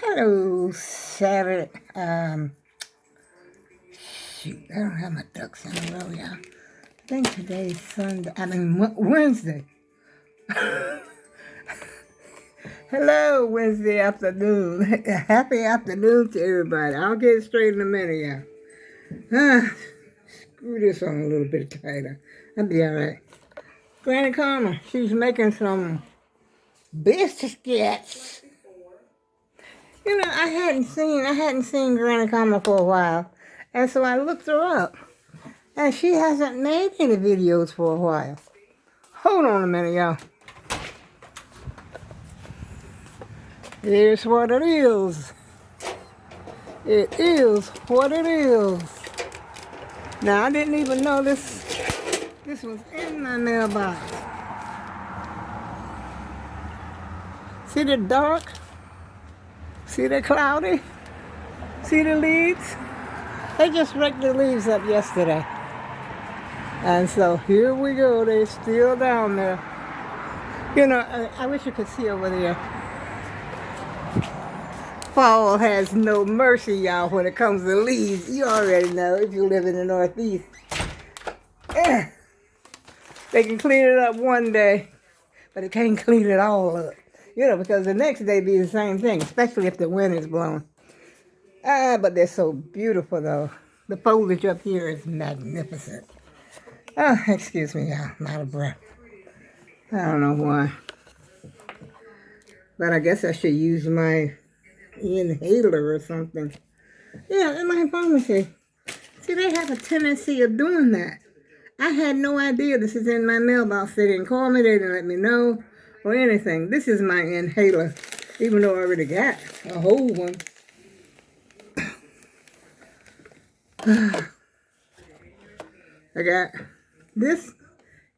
Hello, Saturday. Shoot, I don't have my ducks in a row, y'all. I think today's Sunday. Wednesday. Hello, Wednesday afternoon. Happy afternoon to everybody. I'll get straight in a minute, y'all. Screw this on a little bit tighter. I'll be all right. Granny Karma, she's making some biscuits. You know, I hadn't seen Granny Karma for a while, and so I looked her up, and she hasn't made any videos for a while. Hold on a minute, y'all. Here's what it is. It is what it is. Now, I didn't even know this was in my mailbox. See the dark? See the cloudy? See the leaves? They just raked the leaves up yesterday. And so here we go. They're still down there. You know, I wish you could see over there. Fall has no mercy, y'all, when it comes to leaves. You already know if you live in the Northeast. They can clean it up one day, but they can't clean it all up. You know, because the next day be the same thing, especially if the wind is blowing. But they're so beautiful, though. The foliage up here is magnificent. Oh, excuse me, y'all. I'm out of breath. I don't know why. But I guess I should use my inhaler or something. Yeah, in my pharmacy. See, they have a tendency of doing that. I had no idea this is in my mailbox. They didn't call me. They didn't let me know or anything. This is my inhaler, even though I already got a whole one. I got this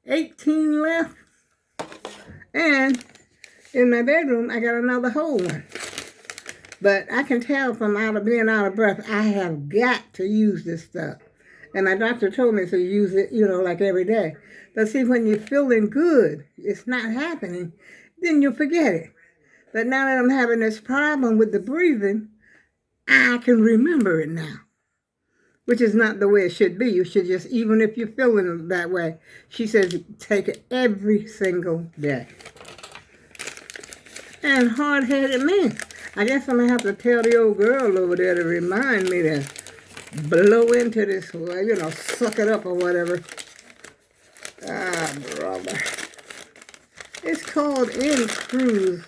18 left, and in my bedroom I got another whole one. But I can tell from being out of breath, I have got to use this stuff. And my doctor told me to use it, you know, like every day. But see, when you're feeling good, it's not happening, then you forget it. But now that I'm having this problem with the breathing, I can remember it now, which is not the way it should be. You should just, even if you're feeling that way, she says take it every single day. And hard-headed man. I guess I'm going to have to tell the old girl over there to remind me to blow into this, you know, suck it up or whatever. Ah, brother. It's called Cruise.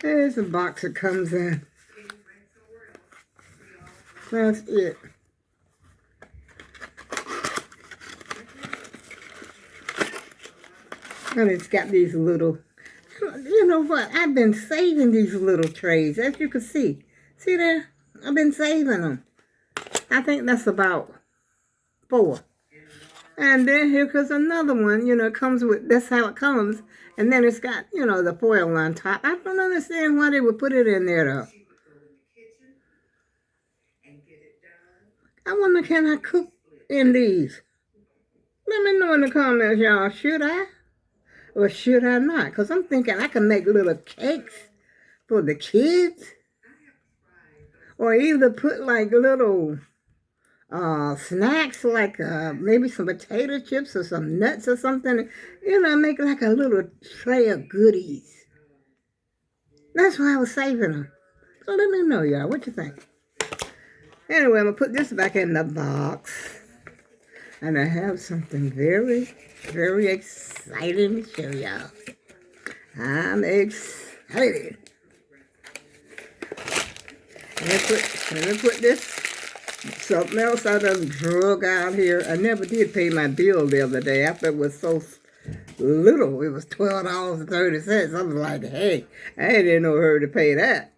There's the box it comes in. That's it. And it's got these little, you know what, I've been saving these little trays, as you can see. See there? I've been saving them. I think that's about 4. And then here comes another one, you know, it comes with, that's how it comes. And then it's got, you know, the foil on top. I don't understand why they would put it in there, though. I wonder, can I cook in these? Let me know in the comments, y'all. Should I? Or should I not? Because I'm thinking I can make little cakes for the kids. Or either put like little snacks, like maybe some potato chips or some nuts or something. You know, make like a little tray of goodies. That's why I was saving them. So let me know, y'all. What you think? Anyway, I'm going to put this back in the box. And I have something very, very exciting to show y'all. I'm excited. Let me put this, something else I done drug out here. I never did pay my bill the other day after it was so little. It was $12.30. I was like, hey, I didn't know her to pay that.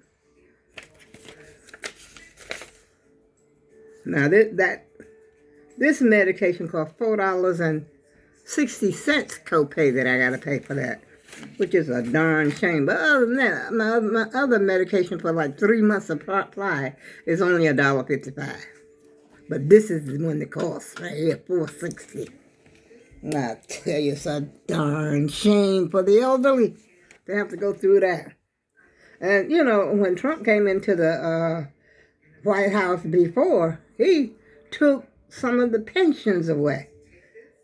Now, this medication cost $4.60 copay that I got to pay for that, which is a darn shame. But other than that, my other medication for like 3 months supply is only $1.55. But this is the one that costs right here, $4.60. And I tell you, it's a darn shame for the elderly. to have to go through that. And, you know, when Trump came into the White House before, he took some of the pensions away.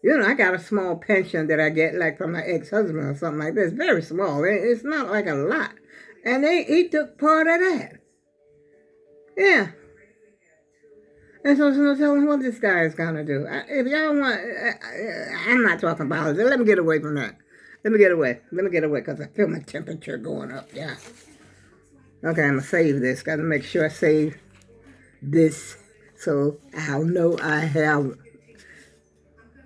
You know, I got a small pension that I get like from my ex-husband or something like this. Very small. It's not like a lot. And he took part of that. Yeah. And so no telling what this guy is going to do. If y'all want, I'm not talking about it. Let me get away from that. Let me get away because I feel my temperature going up. Yeah. Okay, I'm going to save this. Got to make sure I save this so I'll know I have.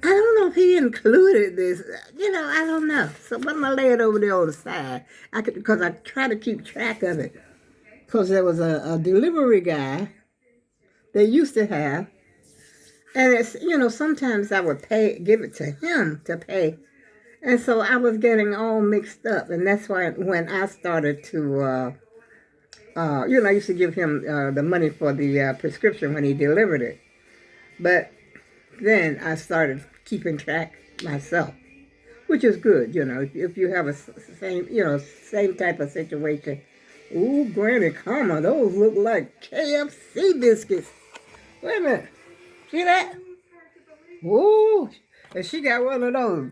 I don't know if he included this. You know, I don't know. So I'm going to lay it over there on the side. Because I try to keep track of it. Because there was a delivery guy they used to have. And it's, you know, sometimes I would give it to him to pay. And so I was getting all mixed up. And that's why when I started to, you know, I used to give him the money for the prescription when he delivered it. But then I started keeping track myself, which is good, you know, if you have a same type of situation. Ooh, Granny Karma, those look like KFC biscuits. Wait a minute. See that? Ooh, and she got one of those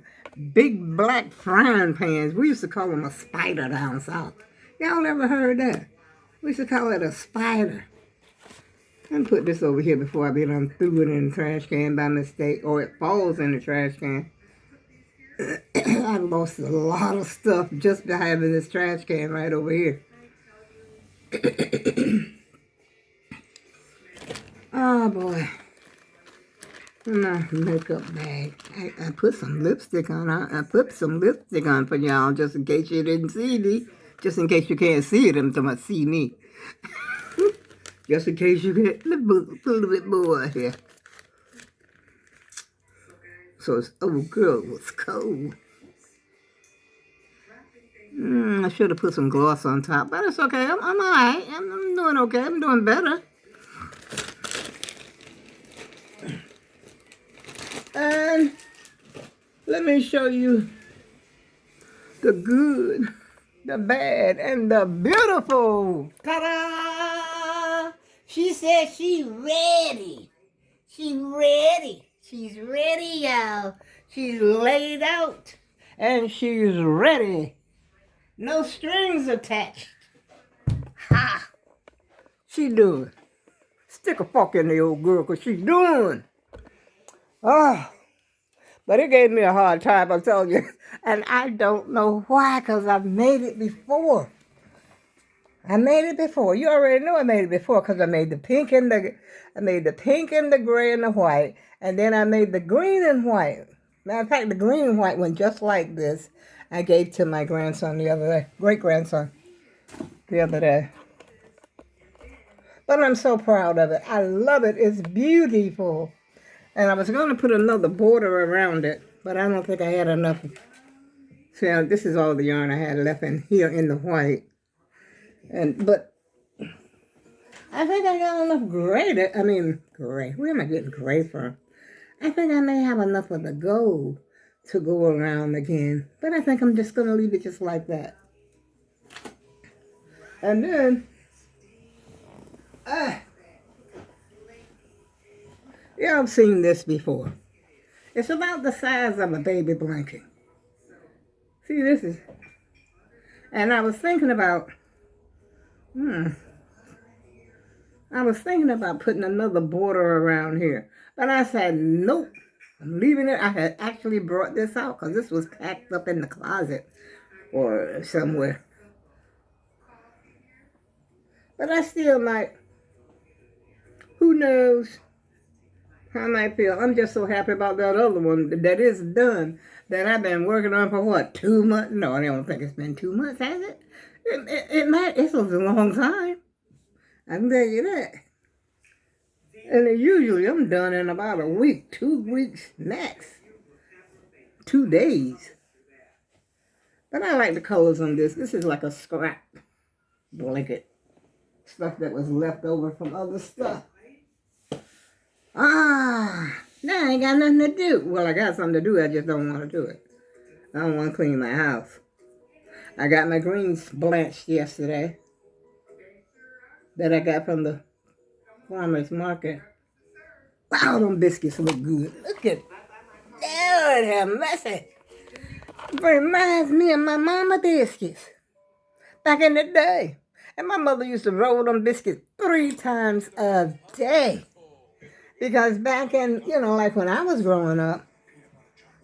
big black frying pans. We used to call them a spider down south. Y'all ever heard that? We used to call it a spider. And put this over here before I be done threw it in the trash can by mistake, or it falls in the trash can. I lost a lot of stuff just by having this trash can right over here. Oh boy. My makeup bag. I put some lipstick on. I put some lipstick on for y'all just in case you didn't see me. Just in case you can't see it, I'm talking about see me. Just in case you get a little bit more here. So it's, oh girl, it was cold. I should have put some gloss on top, but it's okay. I'm all right. I'm doing okay. I'm doing better. And let me show you the good, the bad, and the beautiful. Ta-da! She said she's ready. She's ready. She's ready, y'all. She's laid out. And she's ready. No strings attached. Ha! She doing. Stick a fork in the old girl because she's doing. Oh, but it gave me a hard time, I'll tell you. And I don't know why, because I've made it before. I made it before. You already know I made it before because I made the pink and the gray and the white. And then I made the green and white. Matter of fact, the green and white one just like this. I gave to my grandson the other day. Great-grandson the other day. But I'm so proud of it. I love it. It's beautiful. And I was going to put another border around it, but I don't think I had enough. See, this is all the yarn I had left in here in the white. But I think I got enough gray. Gray. Where am I getting gray from? I think I may have enough of the gold to go around again. But I think I'm just going to leave it just like that. And then, yeah, I've seen this before. It's about the size of a baby blanket. See, this is, and I was thinking about putting another border around here. But I said, nope, I'm leaving it. I had actually brought this out because this was packed up in the closet or somewhere. But I still might, who knows how I might feel. I'm just so happy about that other one that is done, that I've been working on for what, 2 months? No, I don't think it's been 2 months, has it? It's a long time. I can tell you that. And usually I'm done in about a week, 2 weeks max. 2 days. But I like the colors on this. This is like a scrap blanket. Stuff that was left over from other stuff. Now I ain't got nothing to do. Well, I got something to do. I just don't want to do it. I don't want to clean my house. I got my greens blanched yesterday that I got from the farmer's market. Wow, them biscuits look good. Look at, Lord have mercy. It reminds me of my mama biscuits back in the day. And my mother used to roll them biscuits 3 times a day. Because back in, like when I was growing up,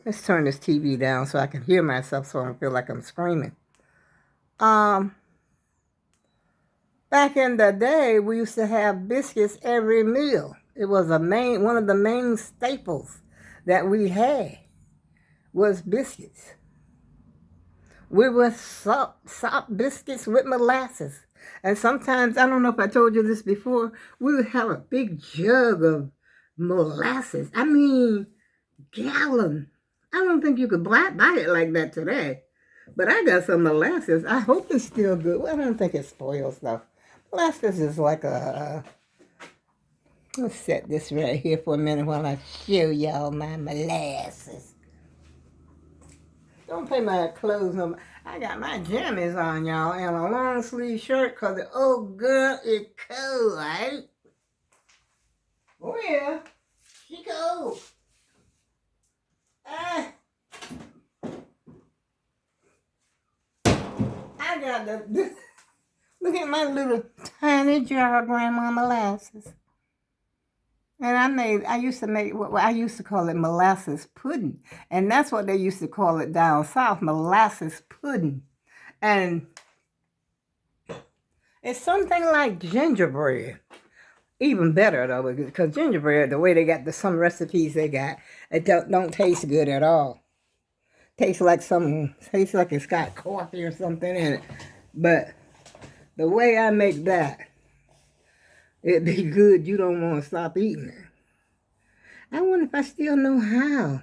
let's turn this TV down so I can hear myself so I don't feel like I'm screaming. Back in the day, we used to have biscuits every meal. It was one of the main staples that we had was biscuits. We would salt biscuits with molasses. And sometimes, I don't know if I told you this before, we would have a big jug of molasses. I mean, gallon. I don't think you could buy it like that today. But I got some molasses. I hope it's still good. Well, I don't think it spoils though. Molasses is like let's set this right here for a minute while I show y'all my molasses. Don't pay my clothes no. I got my jammies on, y'all, and a long sleeve shirt because oh girl, it's cold, right? Oh yeah, she cold. I got the look at my little tiny jar of grandma molasses. And I used to make what I used to call it molasses pudding. And that's what they used to call it down south, molasses pudding. And it's something like gingerbread. Even better though, because gingerbread, the way they got some recipes they got, it don't taste good at all. Tastes like it's got coffee or something in it. But the way I make that, it'd be good. You don't want to stop eating it. I wonder if I still know how.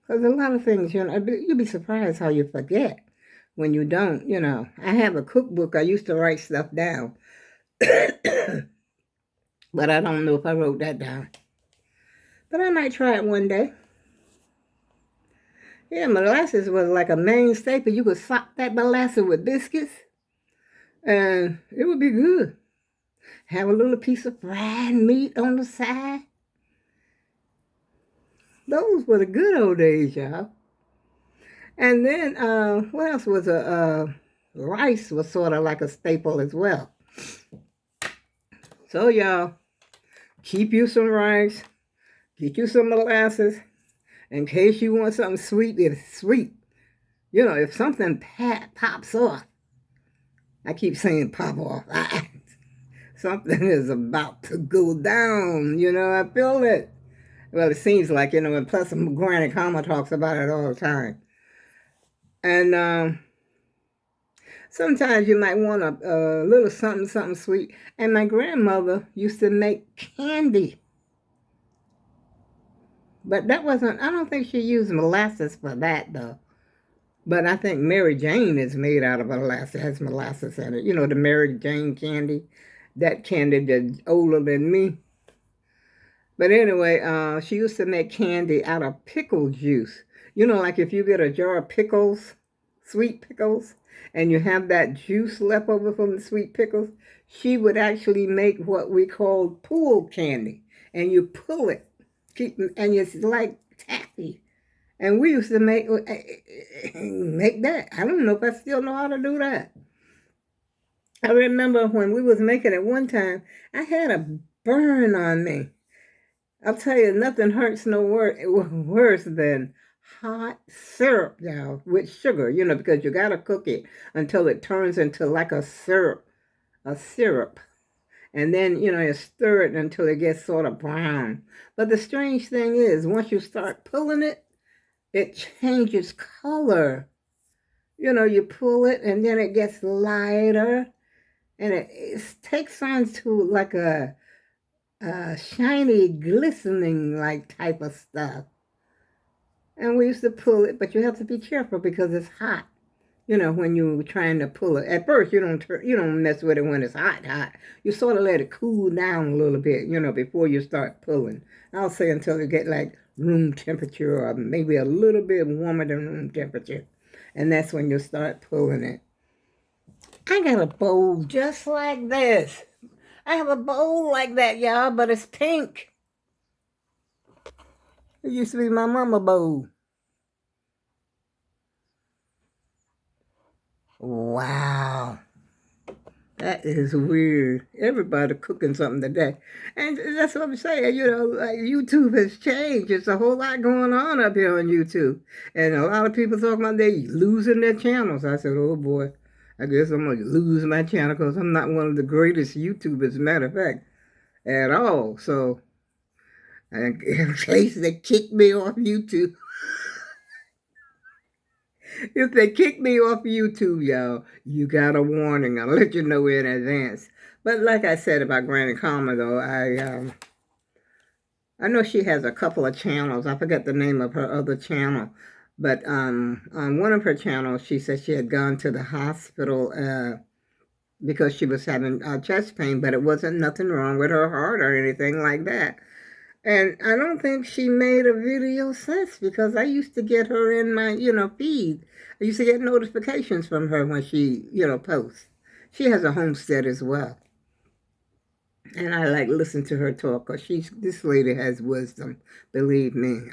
Because a lot of things, you'll be surprised how you forget when you don't, I have a cookbook. I used to write stuff down. But I don't know if I wrote that down. But I might try it one day. Yeah, molasses was like a main staple. You could sop that molasses with biscuits, and it would be good. Have a little piece of fried meat on the side. Those were the good old days, y'all. And then, what else was rice was sort of like a staple as well. So, y'all, keep you some rice, get you some molasses, in case you want something sweet. It's sweet. If something pops off, I keep saying pop off. Something is about to go down. I feel it. Well, it seems like, and plus Granny Kama talks about it all the time. And sometimes you might want a little something sweet. And my grandmother used to make candy. But I don't think she used molasses for that, though. But I think Mary Jane is made out of molasses, has molasses in it. The Mary Jane candy. That candy that's older than me. But anyway, she used to make candy out of pickle juice. Like if you get a jar of pickles, sweet pickles, and you have that juice left over from the sweet pickles, she would actually make what we call pool candy. And you pull it, and it's like taffy. And we used to make that. I don't know if I still know how to do that. I remember when we was making it one time, I had a burn on me. I'll tell you, nothing hurts no worse than hot syrup, y'all, with sugar, because you got to cook it until it turns into like a syrup. And then, you stir it until it gets sort of brown. But the strange thing is, once you start pulling it, it changes color. You pull it and then it gets lighter. And it takes on to like a shiny, glistening like type of stuff. And we used to pull it, but you have to be careful because it's hot. When you're trying to pull it. At first, you don't mess with it when it's hot. You sort of let it cool down a little bit, before you start pulling. I'll say until you get like room temperature or maybe a little bit warmer than room temperature. And that's when you'll start pulling it. I got a bowl just like this. I have a bowl like that, y'all, but it's pink. It used to be my mama bowl. Wow. That is weird. Everybody cooking something today. And that's what I'm saying. You know, like YouTube has changed. There's a whole lot going on up here on YouTube. And a lot of people talking about they losing their channels. I said, oh boy, I guess I'm going to lose my channel because I'm not one of the greatest YouTubers, as a matter of fact, at all. So, in case they kick me off YouTube. If they kick me off YouTube, y'all, you got a warning. I'll let you know in advance. But like I said about Granny Karma, though, I know she has a couple of channels. I forget the name of her other channel. But on one of her channels, she said she had gone to the hospital because she was having chest pain, but it wasn't nothing wrong with her heart or anything like that. And I don't think she made a video since because I used to get her in my, feed. I used to get notifications from her when she, posts. She has a homestead as well. And I like listen to her talk because this lady has wisdom, believe me.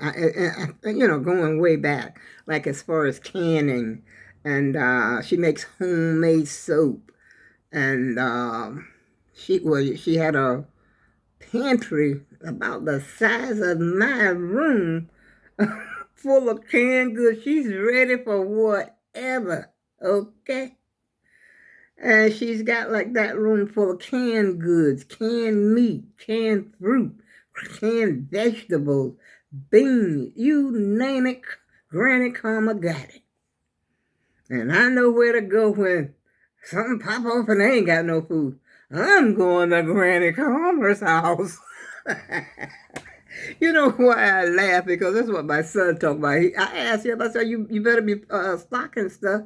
Going way back, like as far as canning. And she makes homemade soap. And she had a pantry about the size of my room full of canned goods. She's ready for whatever, okay? And she's got like that room full of canned goods, canned meat, canned fruit, canned vegetables, beans, you name it, Granny Karma got it. And I know where to go when something pop off and they ain't got no food. I'm going to Granny Karma's house. You know why I laugh? Because that's what my son talked about. I asked him, I said, you better be stocking stuff.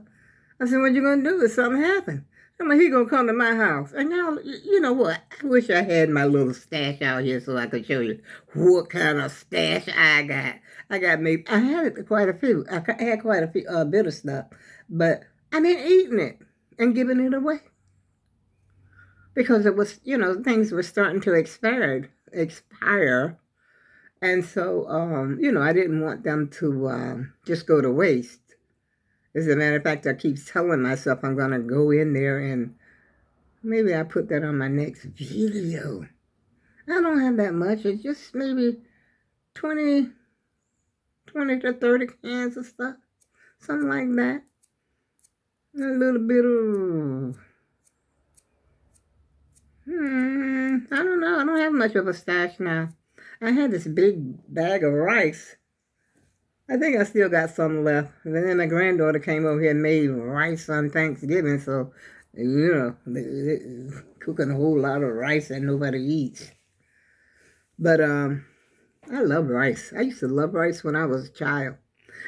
I said, what you going to do if something happens? I'm like, he going to come to my house. And y'all, you know what? I wish I had my little stash out here so I could show you what kind of stash I got. I had quite a few. I had quite a few bit of stuff. But I been eating it and giving it away. Because it was, things were starting to expire. And so, I didn't want them to just go to waste. As a matter of fact, I keep telling myself I'm going to go in there and maybe I put that on my next video. I don't have that much. It's just maybe 20 to 30 cans of stuff. Something like that. A little bit of... I don't know. I don't have much of a stash now. I had this big bag of rice. I think I still got some left. And then my granddaughter came over here and made rice on Thanksgiving. So, they're cooking a whole lot of rice that nobody eats. But I love rice. I used to love rice when I was a child.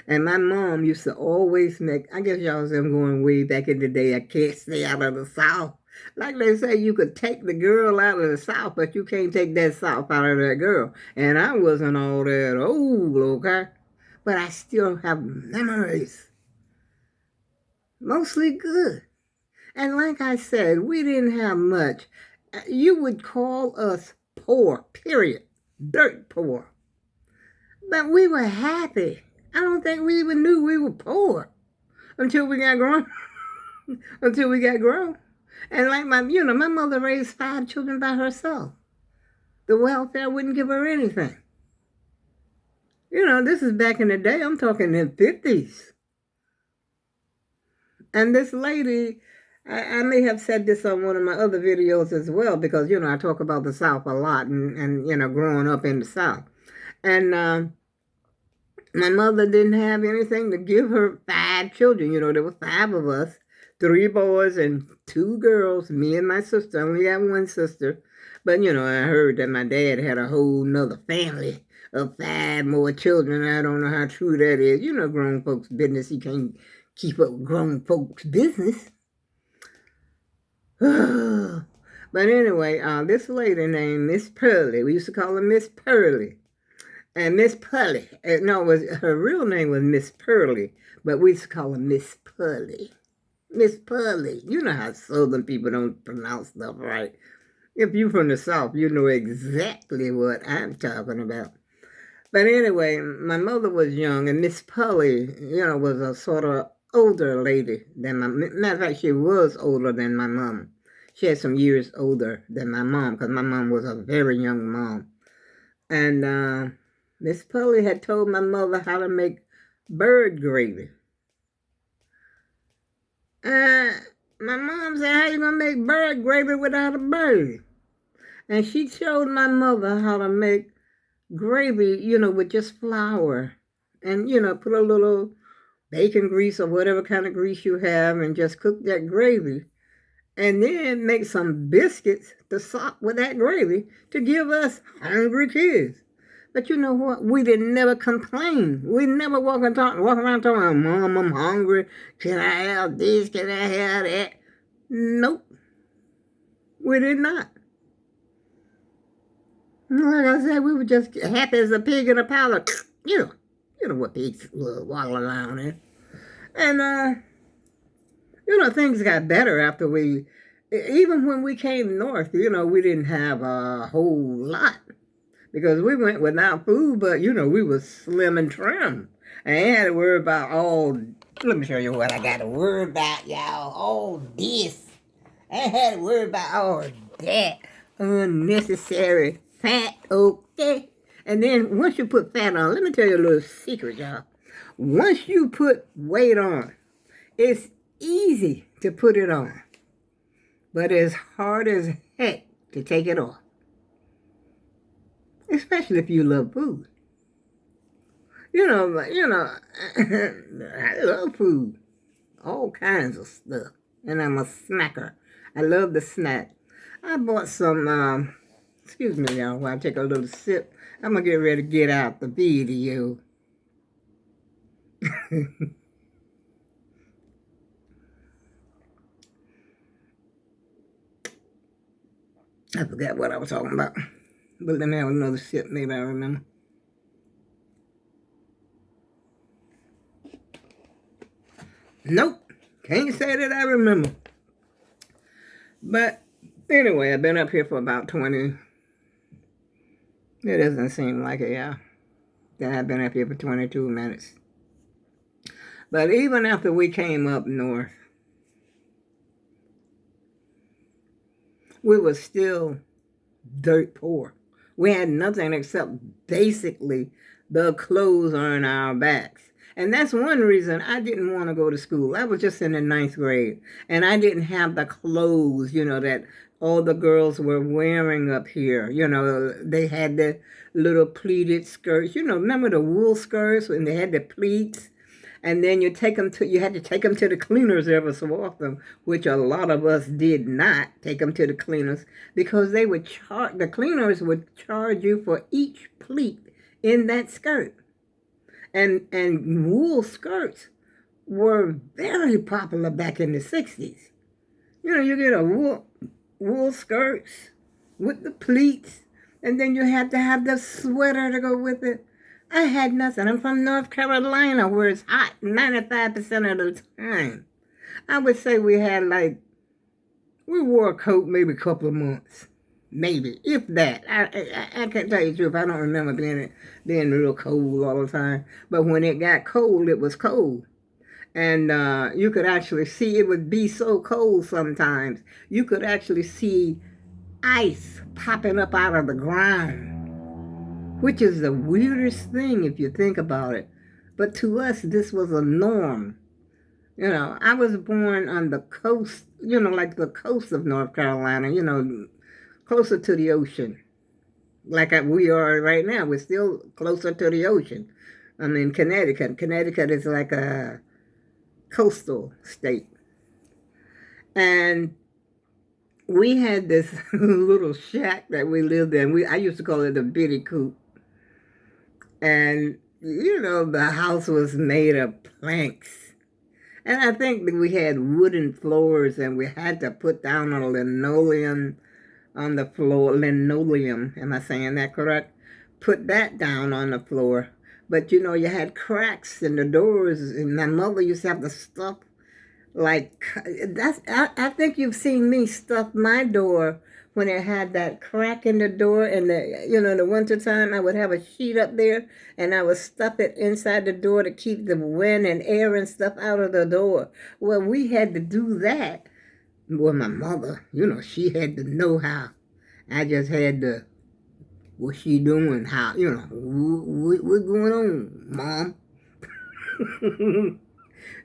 And my mom used to always make, I guess y'all was going way back in the day, I can't stay out of the South. Like they say, you could take the girl out of the South, but you can't take that South out of that girl. And I wasn't all that old, okay? But I still have memories. Mostly good. And like I said, we didn't have much. You would call us poor, period. Dirt poor. But we were happy. I don't think we even knew we were poor until we got grown. And like my mother raised 5 children by herself. The welfare wouldn't give her anything. This is back in the day. I'm talking in the 50s. And this lady, I may have said this on one of my other videos as well, because, I talk about the South a lot and growing up in the South. And my mother didn't have anything to give her 5 children. There were 5 of us, 3 boys and 2 girls, me and my sister. I only got one sister. But, I heard that my dad had a whole nother family of 5 more children. I don't know how true that is. Grown folks' business. You can't keep up with grown folks' business. But anyway, this lady named Miss Pearly, we used to call her Miss Pearly. And Miss Pully. No, her real name was Miss Pearly, but we used to call her Miss Pully. Miss Pully. You know how Southern people don't pronounce stuff right. If you're from the South, you know exactly what I'm talking about. But anyway, my mother was young, and Miss Pully, was a sort of older lady than matter of fact, she was older than my mom. She had some years older than my mom, because my mom was a very young mom. And Miss Pully had told my mother how to make bird gravy. My mom said, how you going to make bird gravy without a bird? And she showed my mother how to make gravy, with just flour. And, put a little bacon grease or whatever kind of grease you have and just cook that gravy. And then make some biscuits to sop with that gravy to give us hungry kids. But you know what? We didn't never complain. We never walk around talking, Mom, I'm hungry. Can I have this? Can I have that? Nope. We did not. Like I said, we were just happy as a pig in a powder. You know what pigs waddle around in. And, things got better after even when we came north, we didn't have a whole lot. Because we went without food, but, we was slim and trim. And I had to worry about let me show you what I got to worry about, y'all. All this. I had to worry about all that unnecessary fat, okay? And then once you put fat on, let me tell you a little secret, y'all. Once you put weight on, it's easy to put it on. But it's hard as heck to take it off. Especially if you love food. I love food. All kinds of stuff. And I'm a snacker. I love the snack. I bought some, excuse me y'all, while I take a little sip. I'm going to get ready to get out the video. I forgot what I was talking about. But let me have another sip, maybe I remember. Nope. Can't say that I remember. But anyway, I've been up here for about 20. It doesn't seem like it, yeah. Then I've been up here for 22 minutes. But even after we came up north, we were still dirt poor. We had nothing except basically the clothes on our backs. And that's one reason I didn't want to go to school. I was just in the 9th grade. And I didn't have the clothes, that all the girls were wearing up here. They had the little pleated skirts. Remember the wool skirts when they had the pleats? And then you had to take them to the cleaners every so often, which a lot of us did not take them to the cleaners because the cleaners would charge you for each pleat in that skirt. And wool skirts were very popular back in the 60s. You get a wool skirts with the pleats, and then you have to have the sweater to go with it. I had nothing. I'm from North Carolina, where it's hot 95% of the time. I would say we wore a coat maybe a couple of months. Maybe, if that. I can't tell you the truth. I don't remember being real cold all the time. But when it got cold, it was cold. And you could actually see, it would be so cold sometimes, you could actually see ice popping up out of the ground. Which is the weirdest thing if you think about it. But to us, this was a norm. I was born on the coast, like the coast of North Carolina, closer to the ocean. Like we are right now. We're still closer to the ocean. I mean, Connecticut. Connecticut is like a coastal state. And we had this little shack that we lived in. I used to call it a bitty coop. And, the house was made of planks. And I think that we had wooden floors, and we had to put down a linoleum on the floor. Linoleum, am I saying that correct? put that down on the floor. But you know, you had cracks in the doors, and my mother used to have to stuff like that's. I think you've seen me stuff my door when it had that crack in the door, and the wintertime I would have a sheet up there, and I would stuff it inside the door to keep the wind and air and stuff out of the door. Well, we had to do that. Well, my mother, she had to know how. I just had to. What's she doing? How, what's going on, Mom?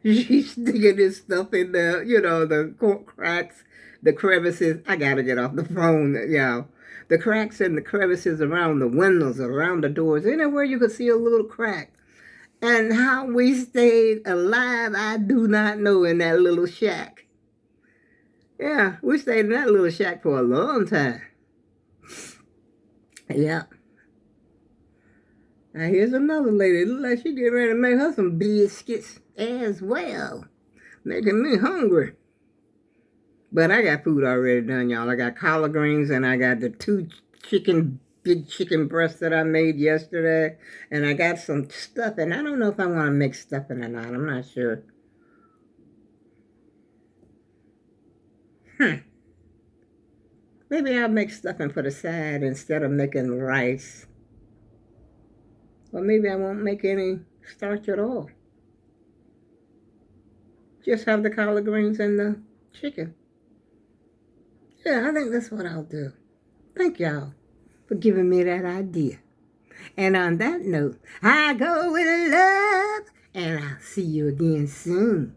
She's sticking this stuff in the, the cracks, the crevices. I gotta get off the phone, The cracks and the crevices around the windows, around the doors, anywhere you could see a little crack. And how we stayed alive, I do not know, in that little shack. Yeah, we stayed in that little shack for a long time. Yeah. Now here's another lady. Look like she getting ready to make her some biscuits as well. Making me hungry. But I got food already done, y'all. I got collard greens, and I got the big chicken breasts that I made yesterday. And I got some stuffing. I don't know if I want to make stuffing or not. I'm not sure. Maybe I'll make stuffing for the side instead of making rice. Or maybe I won't make any starch at all. Just have the collard greens and the chicken. Yeah, I think that's what I'll do. Thank y'all for giving me that idea. And on that note, I go with love, and I'll see you again soon.